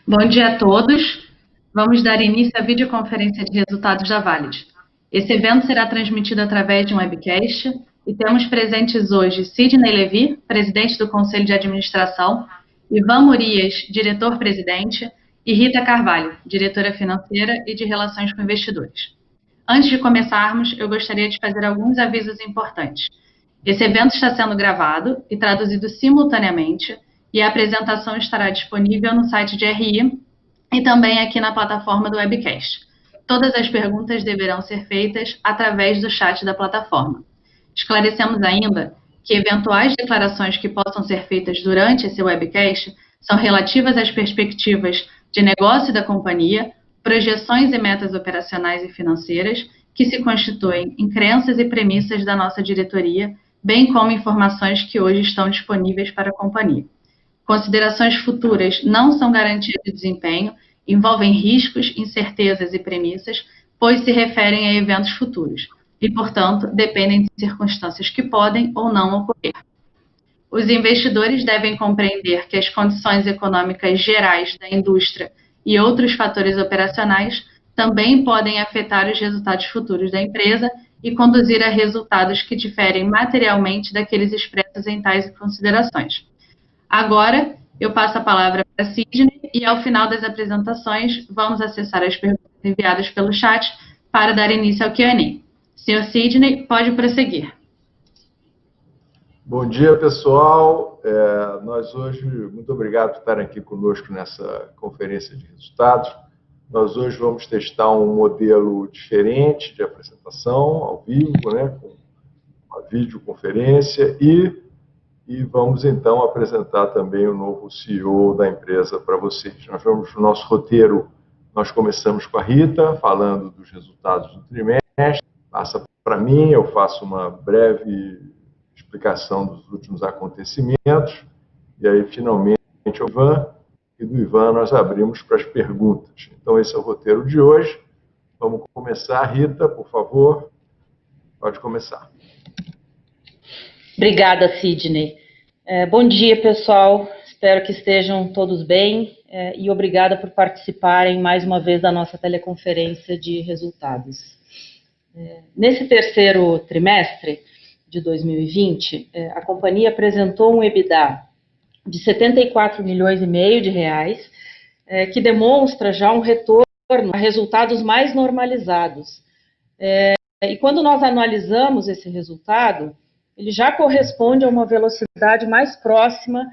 Bom dia a todos. Vamos dar início à videoconferência de resultados da Valid. Esse evento será transmitido através de um webcast e temos presentes hoje Sidney Levi, presidente do Conselho de Administração, Ivan Murias, diretor-presidente, e Rita Carvalho, diretora financeira e de Relações com Investidores. Antes de começarmos, eu gostaria de fazer alguns avisos importantes. Esse evento está sendo gravado e traduzido simultaneamente, e a apresentação estará disponível no site de RI e também aqui na plataforma do webcast. Todas as perguntas deverão ser feitas através do chat da plataforma. Esclarecemos ainda que eventuais declarações que possam ser feitas durante esse webcast são relativas às perspectivas de negócio da companhia, projeções e metas operacionais e financeiras que se constituem em crenças e premissas da nossa diretoria, bem como informações que hoje estão disponíveis para a companhia. Considerações futuras não são garantia de desempenho, envolvem riscos, incertezas e premissas, pois se referem a eventos futuros e, portanto, dependem de circunstâncias que podem ou não ocorrer. Os investidores devem compreender que as condições econômicas gerais da indústria e outros fatores operacionais também podem afetar os resultados futuros da empresa e conduzir a resultados que diferem materialmente daqueles expressos em tais considerações. Agora, eu passo a palavra para a Sidney e, ao final das apresentações, vamos acessar as perguntas enviadas pelo chat para dar início ao Q&A. Senhor Sidney, pode prosseguir. Bom dia, pessoal. Nós hoje, muito obrigado por estarem aqui conosco nessa conferência de resultados. Nós hoje vamos testar um modelo diferente de apresentação, ao vivo, né, com uma videoconferência e vamos, então, apresentar também o novo CEO da empresa para vocês. Nós vamos, no nosso roteiro, nós começamos com a Rita, falando dos resultados do trimestre, passa para mim, eu faço uma breve explicação dos últimos acontecimentos, e aí, finalmente, o Ivan, e do Ivan nós abrimos para as perguntas. Então, esse é o roteiro de hoje. Vamos começar. Rita, por favor, pode começar. Obrigada, Sidney. Bom dia, pessoal. Espero que estejam todos bem e obrigada por participarem mais uma vez da nossa teleconferência de resultados. Nesse terceiro trimestre de 2020, a companhia apresentou um EBITDA de 74 milhões e meio de reais, que demonstra já um retorno a resultados mais normalizados. E quando nós analisamos esse resultado, ele já corresponde a uma velocidade mais próxima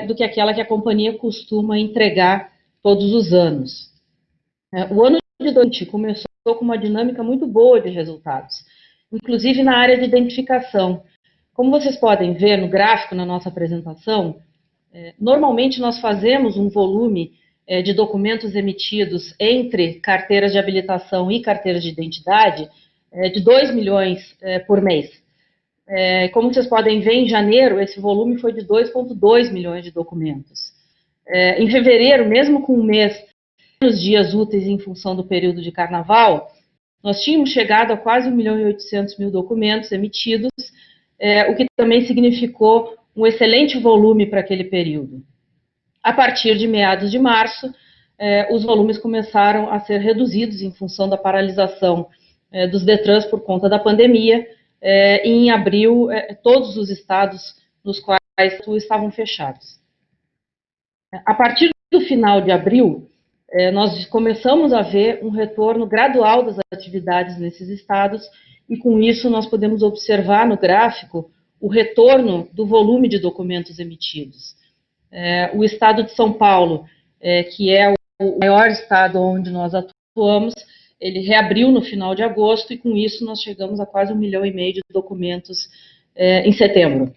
do que aquela que a companhia costuma entregar todos os anos. O ano de 2020 começou com uma dinâmica muito boa de resultados, inclusive na área de identificação. Como vocês podem ver no gráfico na nossa apresentação, normalmente nós fazemos um volume de documentos emitidos entre carteiras de habilitação e carteiras de identidade de 2 milhões por mês. Como vocês podem ver, em janeiro, esse volume foi de 2,2 milhões de documentos. Em fevereiro, mesmo com um mês, menos dias úteis em função do período de carnaval, nós tínhamos chegado a quase 1.800.000 documentos emitidos, o que também significou um excelente volume para aquele período. A partir de meados de março, os volumes começaram a ser reduzidos em função da paralisação dos DETRANs por conta da pandemia, e em abril, todos os estados nos quais estavam fechados. A partir do final de abril, nós começamos a ver um retorno gradual das atividades nesses estados, e com isso nós podemos observar no gráfico o retorno do volume de documentos emitidos. O estado de São Paulo, que é o maior estado onde nós atuamos, ele reabriu no final de agosto e, com isso, nós chegamos a quase 1,5 milhão de documentos em setembro.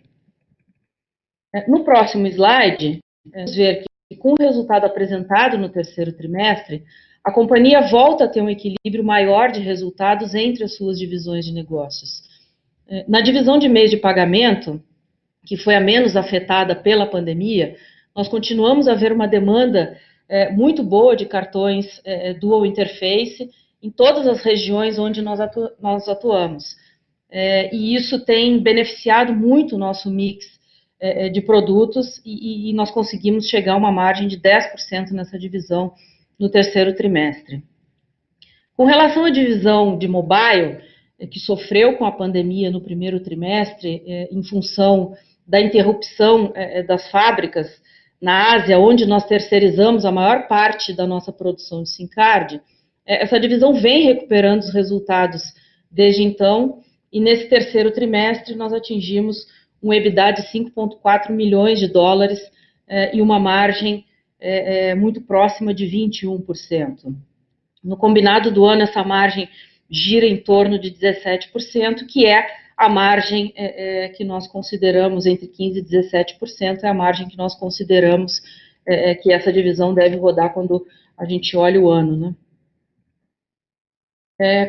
No próximo slide, vamos ver que, com o resultado apresentado no terceiro trimestre, a companhia volta a ter um equilíbrio maior de resultados entre as suas divisões de negócios. Na divisão de meios de pagamento, que foi a menos afetada pela pandemia, nós continuamos a ver uma demanda muito boa de cartões dual interface em todas as regiões onde nós atuamos. E isso tem beneficiado muito o nosso mix de produtos e nós conseguimos chegar a uma margem de 10% nessa divisão no terceiro trimestre. Com relação à divisão de mobile, que sofreu com a pandemia no primeiro trimestre, em função da interrupção das fábricas na Ásia, onde nós terceirizamos a maior parte da nossa produção de SIM card, essa divisão vem recuperando os resultados desde então, e nesse terceiro trimestre nós atingimos um EBITDA de 5,4 milhões de dólares e uma margem muito próxima de 21%. No combinado do ano, essa margem gira em torno de 17%, que é a margem que nós consideramos, entre 15% e 17%, é a margem que nós consideramos que essa divisão deve rodar quando a gente olha o ano, né?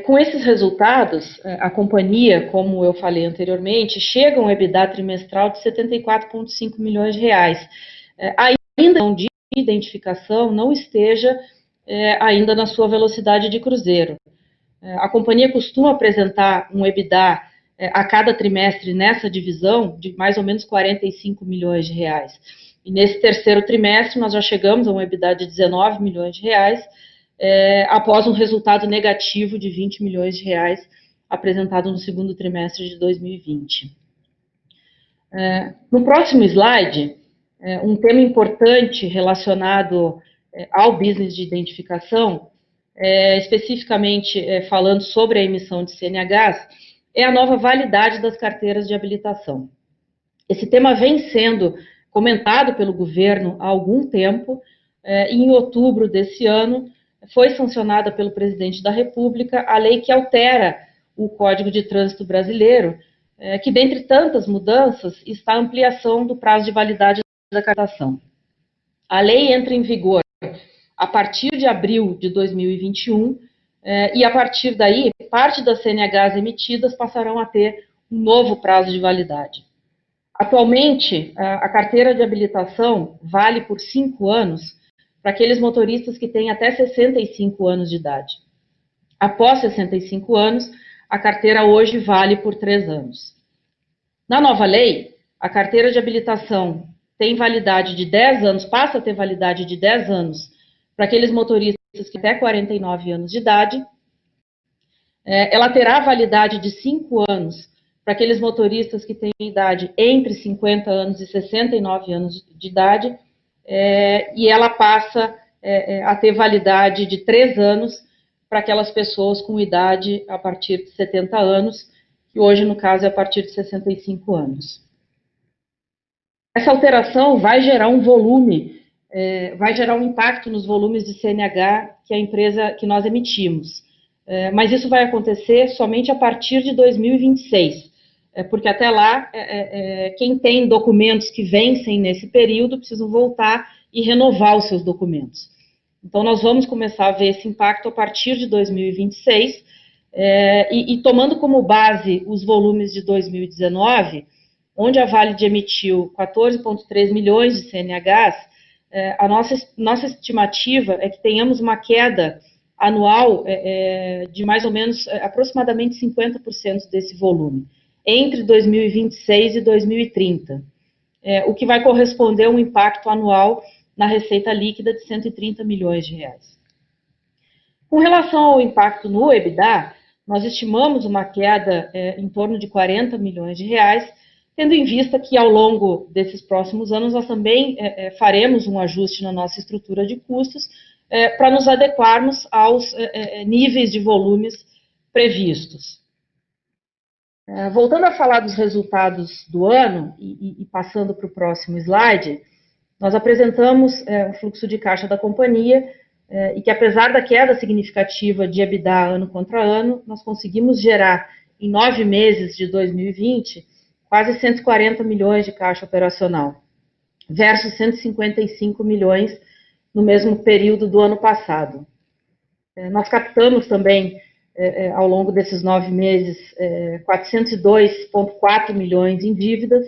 Com esses resultados, a companhia, como eu falei anteriormente, chega a um EBITDA trimestral de 74,5 milhões de reais. Ainda de identificação não esteja ainda na sua velocidade de cruzeiro. A companhia costuma apresentar um EBITDA a cada trimestre nessa divisão de mais ou menos 45 milhões de reais. E nesse terceiro trimestre nós já chegamos a um EBITDA de 19 milhões de reais, após um resultado negativo de 20 milhões de reais apresentado no segundo trimestre de 2020. No próximo slide, um tema importante relacionado ao business de identificação, especificamente falando sobre a emissão de CNHs, é a nova validade das carteiras de habilitação. Esse tema vem sendo comentado pelo governo há algum tempo, e em outubro desse ano foi sancionada pelo presidente da República a lei que altera o Código de Trânsito Brasileiro, que, dentre tantas mudanças, está a ampliação do prazo de validade da cartação. A lei entra em vigor a partir de abril de 2021, e a partir daí, parte das CNHs emitidas passarão a ter um novo prazo de validade. Atualmente, a carteira de habilitação vale por 5 anos para aqueles motoristas que têm até 65 anos de idade. Após 65 anos, a carteira hoje vale por 3 anos. Na nova lei, a carteira de habilitação tem validade de 10 anos, passa a ter validade de 10 anos para aqueles motoristas que têm até 49 anos de idade. Ela terá validade de 5 anos para aqueles motoristas que têm idade entre 50 anos e 69 anos de idade, e ela passa a ter validade de 3 anos para aquelas pessoas com idade a partir de 70 anos, que hoje, no caso, é a partir de 65 anos. Essa alteração vai gerar um volume, vai gerar um impacto nos volumes de CNH que nós emitimos. Mas isso vai acontecer somente a partir de 2026, porque até lá, quem tem documentos que vencem nesse período precisam voltar e renovar os seus documentos. Então, nós vamos começar a ver esse impacto a partir de 2026, e tomando como base os volumes de 2019, onde a Valid emitiu 14,3 milhões de CNHs, a nossa estimativa é que tenhamos uma queda anual de mais ou menos, aproximadamente 50% desse volume, entre 2026 e 2030, o que vai corresponder a um impacto anual na receita líquida de 130 milhões de reais. Com relação ao impacto no EBITDA, nós estimamos uma queda em torno de 40 milhões de reais, tendo em vista que ao longo desses próximos anos nós também faremos um ajuste na nossa estrutura de custos para nos adequarmos aos níveis de volumes previstos. Voltando a falar dos resultados do ano e passando para o próximo slide, nós apresentamos o fluxo de caixa da companhia e que, apesar da queda significativa de EBITDA ano contra ano, nós conseguimos gerar em 9 meses de 2020 quase 140 milhões de caixa operacional, versus 155 milhões no mesmo período do ano passado. Nós captamos também, ao longo desses 9 meses, 402,4 milhões em dívidas,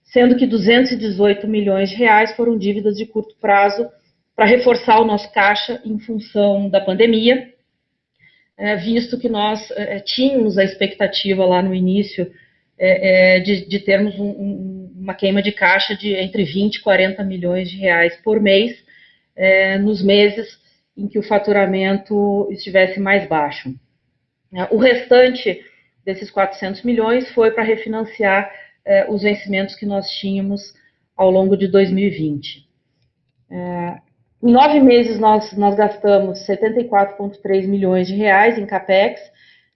sendo que 218 milhões de reais foram dívidas de curto prazo para reforçar o nosso caixa em função da pandemia, visto que nós tínhamos a expectativa lá no início de termos um uma queima de caixa de entre 20 e 40 milhões de reais por mês, nos meses em que o faturamento estivesse mais baixo. O restante desses 400 milhões foi para refinanciar os vencimentos que nós tínhamos ao longo de 2020. Em 9 meses, nós gastamos 74,3 milhões de reais em CAPEX,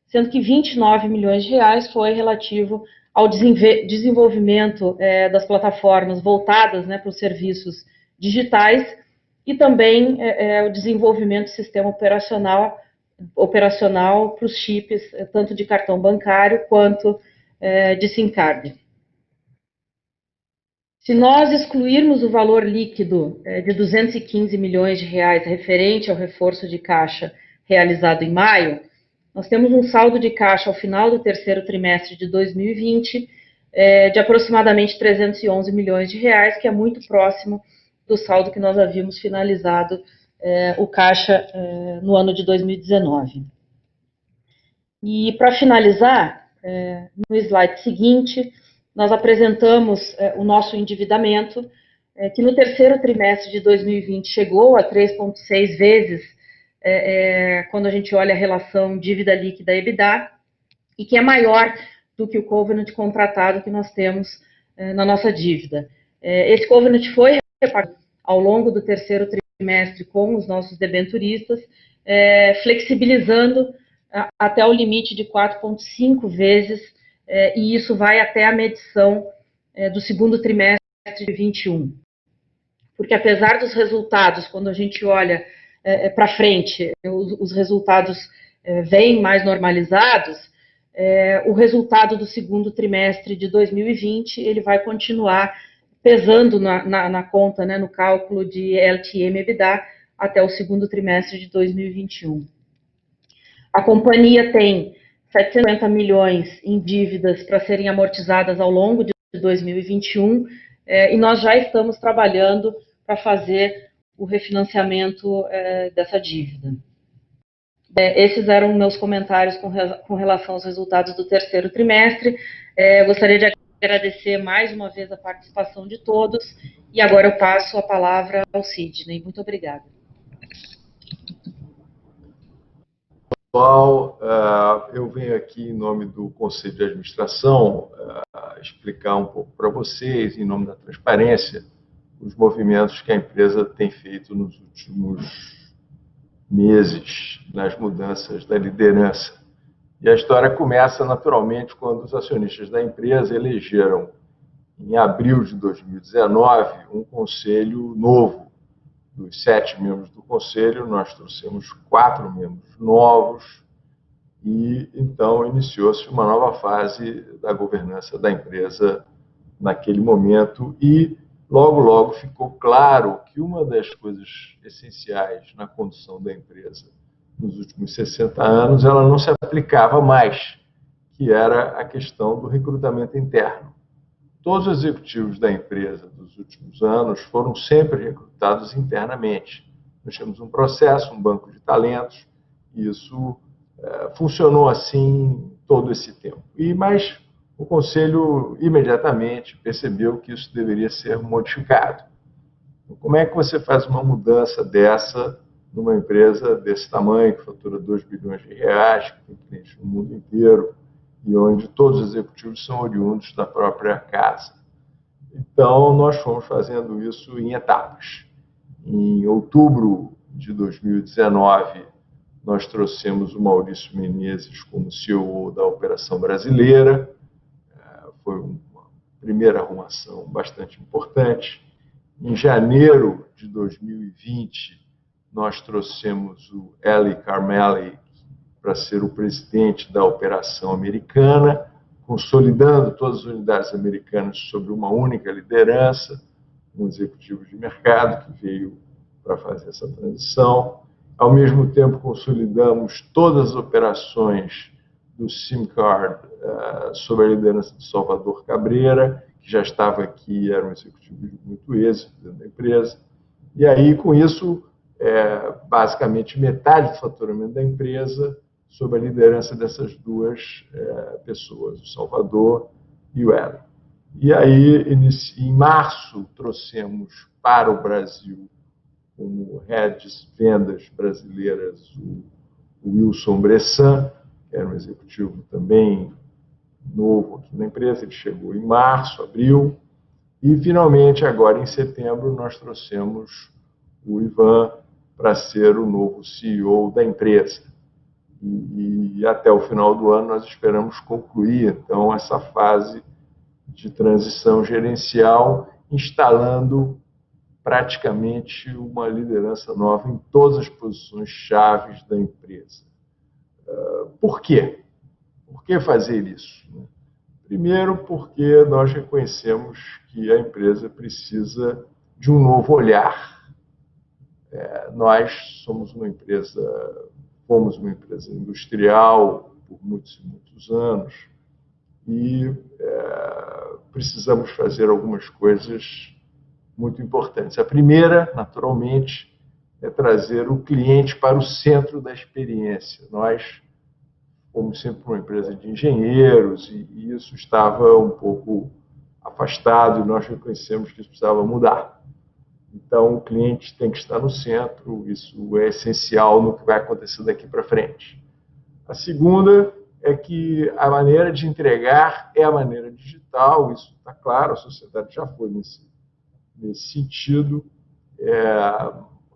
sendo que 29 milhões de reais foi relativo ao desenvolvimento das plataformas voltadas, né, para os serviços digitais e também o desenvolvimento do sistema operacional para os chips, tanto de cartão bancário quanto de SIM card. Se nós excluirmos o valor líquido de 215 milhões de reais referente ao reforço de caixa realizado em maio, nós temos um saldo de caixa ao final do terceiro trimestre de 2020 de aproximadamente 311 milhões de reais, que é muito próximo do saldo que nós havíamos finalizado o caixa no ano de 2019. E para finalizar, no slide seguinte, nós apresentamos o nosso endividamento, que no terceiro trimestre de 2020 chegou a 3,6 vezes, quando a gente olha a relação dívida líquida EBITDA, e que é maior do que o covenant contratado que nós temos na nossa dívida. Esse covenant foi repassado ao longo do terceiro trimestre com os nossos debenturistas, flexibilizando até o limite de 4,5 vezes, e isso vai até a medição do segundo trimestre de 2021. Porque apesar dos resultados, quando a gente olha para frente, os resultados vêm mais normalizados, o resultado do segundo trimestre de 2020, ele vai continuar pesando na conta, né, no cálculo de LTM EBITDA até o segundo trimestre de 2021. A companhia tem 750 milhões em dívidas para serem amortizadas ao longo de 2021, e nós já estamos trabalhando para fazer o refinanciamento dessa dívida. Esses eram meus comentários com relação aos resultados do terceiro trimestre. Gostaria de agradecer mais uma vez a participação de todos, e agora eu passo a palavra ao Sidney. Muito obrigada. Pessoal, eu venho aqui em nome do Conselho de Administração explicar um pouco para vocês, em nome da transparência, os movimentos que a empresa tem feito nos últimos meses nas mudanças da liderança. E a história começa naturalmente quando os acionistas da empresa elegeram, em abril de 2019, um conselho novo. Dos 7 membros do conselho, nós trouxemos 4 membros novos e, então, iniciou-se uma nova fase da governança da empresa naquele momento e, logo ficou claro que uma das coisas essenciais na condução da empresa nos últimos 60 anos, ela não se aplicava mais, que era a questão do recrutamento interno. Todos os executivos da empresa dos últimos anos foram sempre recrutados internamente. Nós temos um processo, um banco de talentos, e isso funcionou assim todo esse tempo. Mas o Conselho imediatamente percebeu que isso deveria ser modificado. Então, como é que você faz uma mudança dessa numa empresa desse tamanho, que fatura 2 bilhões de reais, que tem clientes no mundo inteiro, e onde todos os executivos são oriundos da própria casa? Então, nós fomos fazendo isso em etapas. Em outubro de 2019, nós trouxemos o Maurício Menezes como CEO da operação brasileira. Foi uma primeira arrumação bastante importante. Em janeiro de 2020, nós trouxemos o Eli Carmelli para ser o presidente da operação americana, consolidando todas as unidades americanas sob uma única liderança, um executivo de mercado que veio para fazer essa transição. Ao mesmo tempo, consolidamos todas as operações do SIM Card sob a liderança de Salvador Cabreira, que já estava aqui e era um executivo de muito êxito dentro da empresa. E aí, com isso, basicamente metade do faturamento da empresa sob a liderança dessas duas pessoas, o Salvador e o Eli. E aí, em março, trouxemos para o Brasil, como head de vendas brasileiras, o Wilson Bressan, que era um executivo também novo aqui na empresa. Ele chegou em março, abril, e finalmente, agora em setembro, nós trouxemos o Ivan para ser o novo CEO da empresa. E até o final do ano nós esperamos concluir, então, essa fase de transição gerencial, instalando praticamente uma liderança nova em todas as posições chaves da empresa. Por quê? Por que fazer isso? Primeiro, porque nós reconhecemos que a empresa precisa de um novo olhar. Nós fomos uma empresa industrial por muitos e muitos anos e precisamos fazer algumas coisas muito importantes. A primeira, naturalmente, é trazer o cliente para o centro da experiência. Nós fomos sempre uma empresa de engenheiros e isso estava um pouco afastado e nós reconhecemos que isso precisava mudar. Então, o cliente tem que estar no centro, isso é essencial no que vai acontecer daqui para frente. A segunda é que a maneira de entregar é a maneira digital, isso está claro, a sociedade já foi nesse sentido.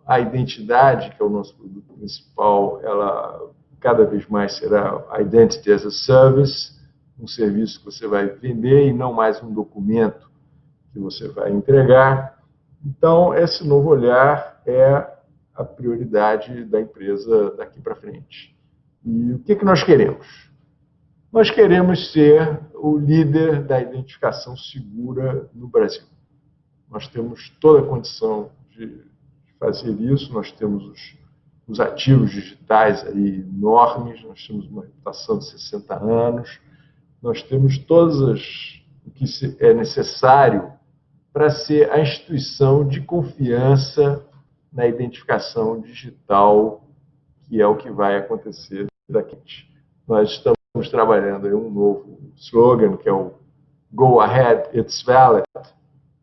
A identidade, que é o nosso produto principal, ela cada vez mais será Identity as a Service, um serviço que você vai vender e não mais um documento que você vai entregar. Então, esse novo olhar é a prioridade da empresa daqui para frente. E o que nós queremos? Nós queremos ser o líder da identificação segura no Brasil. Nós temos toda a condição de fazer isso, nós temos os ativos digitais aí enormes, nós temos uma reputação de 60 anos, nós temos o que é necessário para ser a instituição de confiança na identificação digital, que é o que vai acontecer daqui. Nós estamos trabalhando em um novo slogan, que é o Go Ahead, It's Valid,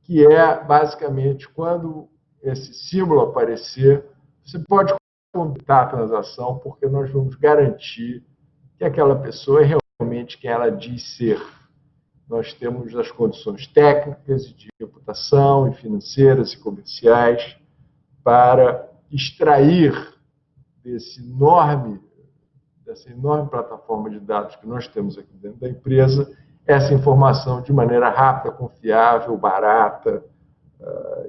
que é basicamente quando esse símbolo aparecer, você pode completar a transação, porque nós vamos garantir que aquela pessoa é realmente quem ela diz ser. Nós temos as condições técnicas, de reputação, e financeiras e comerciais para extrair dessa enorme plataforma de dados que nós temos aqui dentro da empresa, essa informação de maneira rápida, confiável, barata.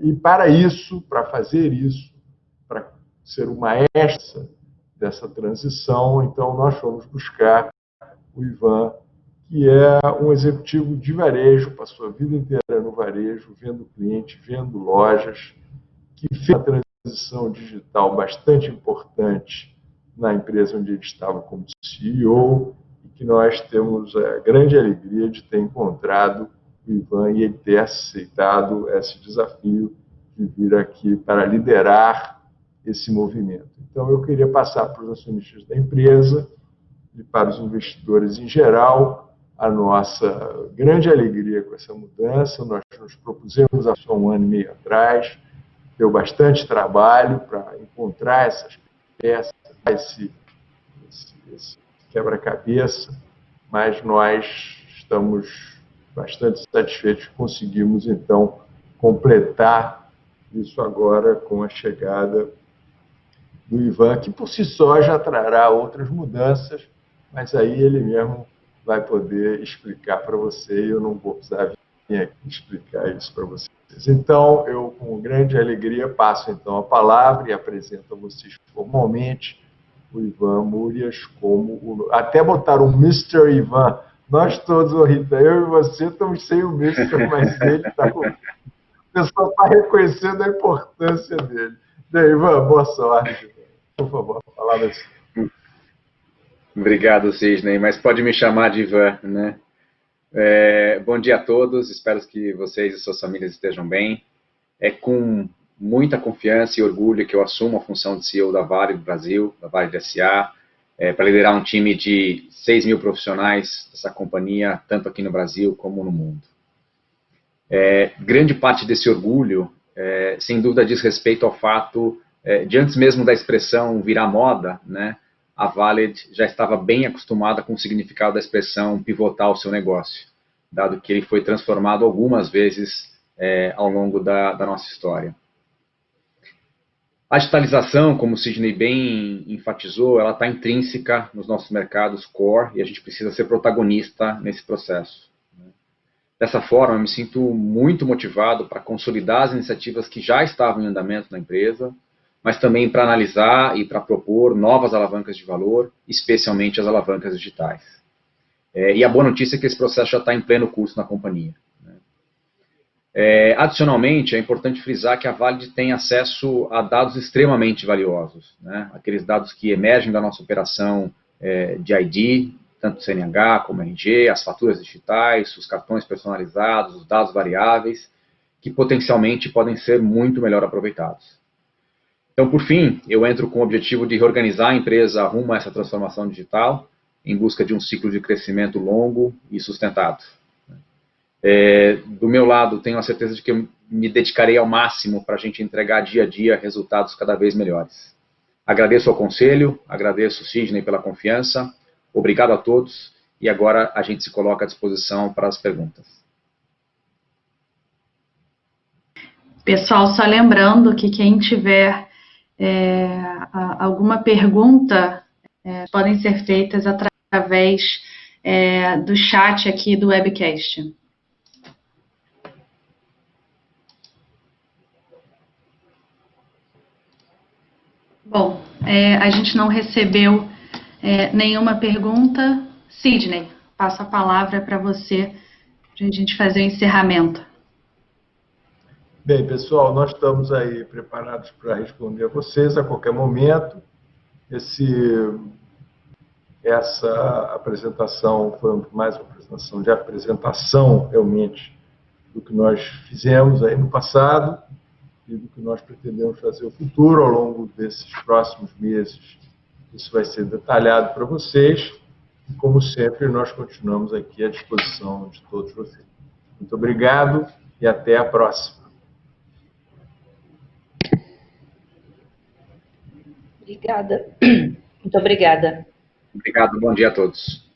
E para isso, para fazer isso, para ser o maestro dessa transição, então nós fomos buscar o Ivan, que é um executivo de varejo, passou a vida inteira no varejo, vendo cliente, vendo lojas, que fez uma transição digital bastante importante na empresa onde ele estava como CEO, e que nós temos a grande alegria de ter encontrado o Ivan e ele ter aceitado esse desafio de vir aqui para liderar esse movimento. Então, eu queria passar para os acionistas da empresa e para os investidores em geral a nossa grande alegria com essa mudança. Nós nos propusemos há só 1 ano e meio atrás, deu bastante trabalho para encontrar essas peças, esse quebra-cabeça, mas nós estamos bastante satisfeitos que conseguimos, então, completar isso agora com a chegada do Ivan, que por si só já trará outras mudanças, mas aí ele mesmo vai poder explicar para você, e eu não vou precisar vir aqui explicar isso para vocês. Então, eu, com grande alegria, passo então a palavra e apresento a vocês formalmente o Ivan Murias como até botaram o Mr. Ivan. Nós todos, Rita, eu e você estamos sem o Mr., mas ele está com... O pessoal está reconhecendo a importância dele. Daí, Ivan, boa sorte. Por favor, a palavra é sua. Obrigado, Sidney, mas pode me chamar de Ivan, né? Bom dia a todos, espero que vocês e suas famílias estejam bem. É com muita confiança e orgulho que eu assumo a função de CEO da Vale do Brasil, da Vale da SA, para liderar um time de 6 mil profissionais dessa companhia, tanto aqui no Brasil como no mundo. Grande parte desse orgulho, sem dúvida, diz respeito ao fato de antes mesmo da expressão virar moda, né, a Valid já estava bem acostumada com o significado da expressão pivotar o seu negócio, dado que ele foi transformado algumas vezes ao longo da nossa história. A digitalização, como o Sidney bem enfatizou, ela está intrínseca nos nossos mercados core e a gente precisa ser protagonista nesse processo. Dessa forma, eu me sinto muito motivado para consolidar as iniciativas que já estavam em andamento na empresa, mas também para analisar e para propor novas alavancas de valor, especialmente as alavancas digitais. E a boa notícia é que esse processo já está em pleno curso na companhia. Adicionalmente, é importante frisar que a Valid tem acesso a dados extremamente valiosos, né? Aqueles dados que emergem da nossa operação de ID, tanto CNH como RG, as faturas digitais, os cartões personalizados, os dados variáveis, que potencialmente podem ser muito melhor aproveitados. Então, por fim, eu entro com o objetivo de reorganizar a empresa rumo a essa transformação digital, em busca de um ciclo de crescimento longo e sustentado. Do meu lado, tenho a certeza de que eu me dedicarei ao máximo para a gente entregar dia a dia resultados cada vez melhores. Agradeço ao conselho, agradeço, Sidney, pela confiança, obrigado a todos, e agora a gente se coloca à disposição para as perguntas. Pessoal, só lembrando que quem tiver alguma pergunta, podem ser feitas através do chat aqui do webcast. Bom, a gente não recebeu nenhuma pergunta. Sidney, passo a palavra para você, para a gente fazer o encerramento. Bem, pessoal, nós estamos aí preparados para responder a vocês a qualquer momento. Essa apresentação foi mais uma apresentação de apresentação, realmente, do que nós fizemos aí no passado e do que nós pretendemos fazer no futuro. Ao longo desses próximos meses, isso vai ser detalhado para vocês. E, como sempre, nós continuamos aqui à disposição de todos vocês. Muito obrigado e até a próxima. Obrigada. Muito obrigada. Obrigado, bom dia a todos.